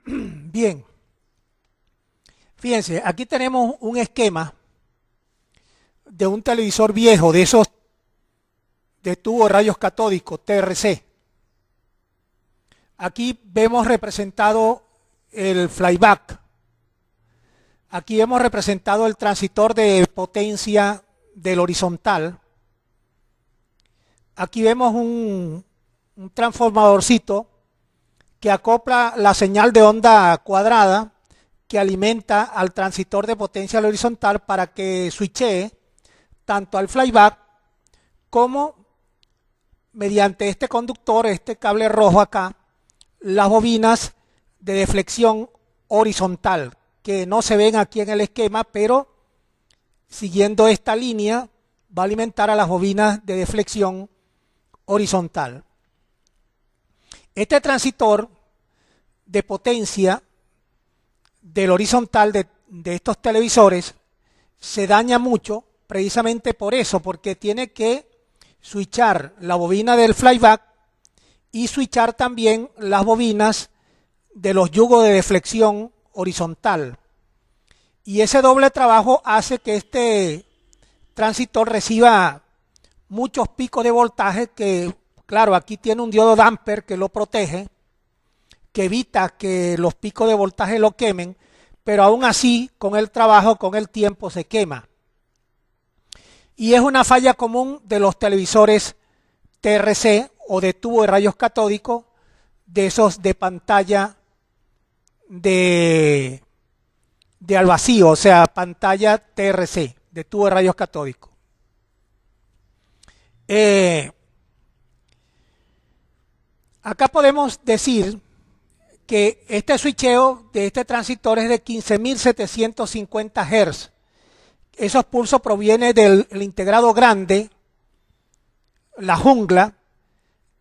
Bien, fíjense, aquí tenemos un esquema de un televisor viejo, de esos de tubo de rayos catódicos, TRC. Aquí vemos representado el flyback. Aquí hemos representado el transistor de potencia del horizontal. Aquí vemos un transformadorcito que acopla la señal de onda cuadrada que alimenta al transistor de potencia al horizontal para que switchee tanto al flyback como mediante este conductor, este cable rojo acá, las bobinas de deflexión horizontal, que no se ven aquí en el esquema, pero siguiendo esta línea va a alimentar a las bobinas de deflexión horizontal. Este transistor de potencia del horizontal de estos televisores se daña mucho precisamente por eso, porque tiene que switchar la bobina del flyback y switchar también las bobinas de los yugos de deflexión horizontal. Y ese doble trabajo hace que este transistor reciba muchos picos de voltaje que, claro, aquí tiene un diodo damper que lo protege, que evita que los picos de voltaje lo quemen, pero aún así, con el trabajo, con el tiempo, se quema. Y es una falla común de los televisores TRC o de tubo de rayos catódicos, de esos de pantalla de al vacío, o sea, pantalla TRC, de tubo de rayos catódicos. Acá podemos decir que este switcheo de este transistor es de 15.750 Hz. Esos pulsos provienen del integrado grande, la jungla,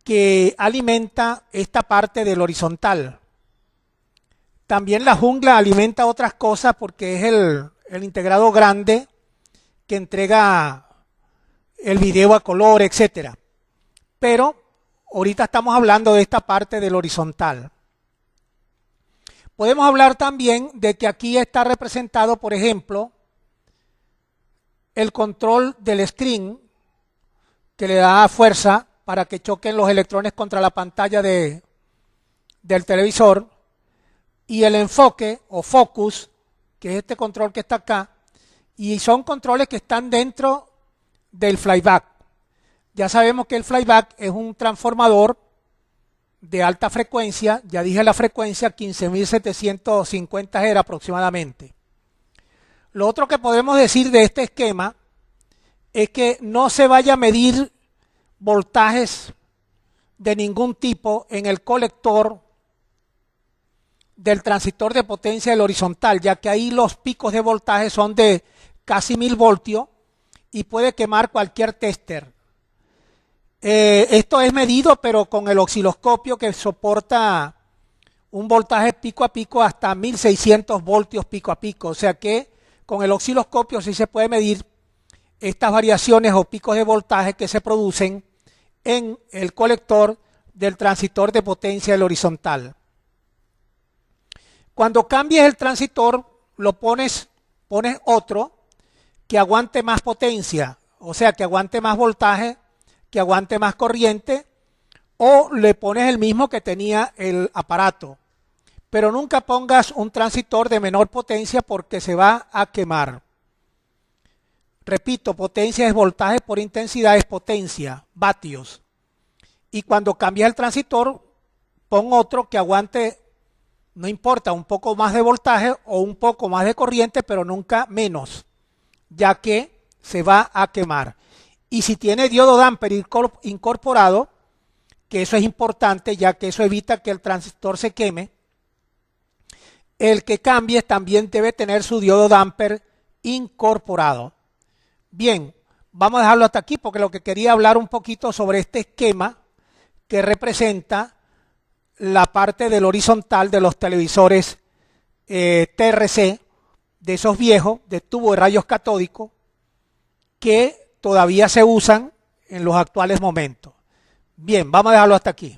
que alimenta esta parte del horizontal. También la jungla alimenta otras cosas porque es el integrado grande que entrega el video a color, etcétera. Pero ahorita estamos hablando de esta parte del horizontal. Podemos hablar también de que aquí está representado, por ejemplo, el control del screen que le da fuerza para que choquen los electrones contra la pantalla del televisor, y el enfoque o focus, que es este control que está acá, y son controles que están dentro del flyback. Ya sabemos que el flyback es un transformador de alta frecuencia, ya dije la frecuencia, 15.750 Hz aproximadamente. Lo otro que podemos decir de este esquema es que no se vaya a medir voltajes de ningún tipo en el colector del transistor de potencia del horizontal, ya que ahí los picos de voltaje son de casi 1000 voltios y puede quemar cualquier tester. Esto es medido, pero con el osciloscopio, que soporta un voltaje pico a pico hasta 1600 voltios pico a pico, o sea que con el osciloscopio sí se puede medir estas variaciones o picos de voltaje que se producen en el colector del transistor de potencia del horizontal. Cuando cambies el transistor, pones otro que aguante más potencia, o sea, que aguante más voltaje, que aguante más corriente, o le pones el mismo que tenía el aparato. Pero nunca pongas un transistor de menor potencia porque se va a quemar. Repito, potencia es voltaje por intensidad, es potencia, vatios. Y cuando cambias el transistor, pon otro que aguante, no importa, un poco más de voltaje o un poco más de corriente, pero nunca menos, ya que se va a quemar. Y si tiene diodo damper incorporado, que eso es importante, ya que eso evita que el transistor se queme, el que cambies también debe tener su diodo damper incorporado. Bien, vamos a dejarlo hasta aquí porque lo que quería hablar un poquito sobre este esquema que representa la parte del horizontal de los televisores TRC, de esos viejos, de tubo de rayos catódicos, que todavía se usan en los actuales momentos. Bien, vamos a dejarlo hasta aquí.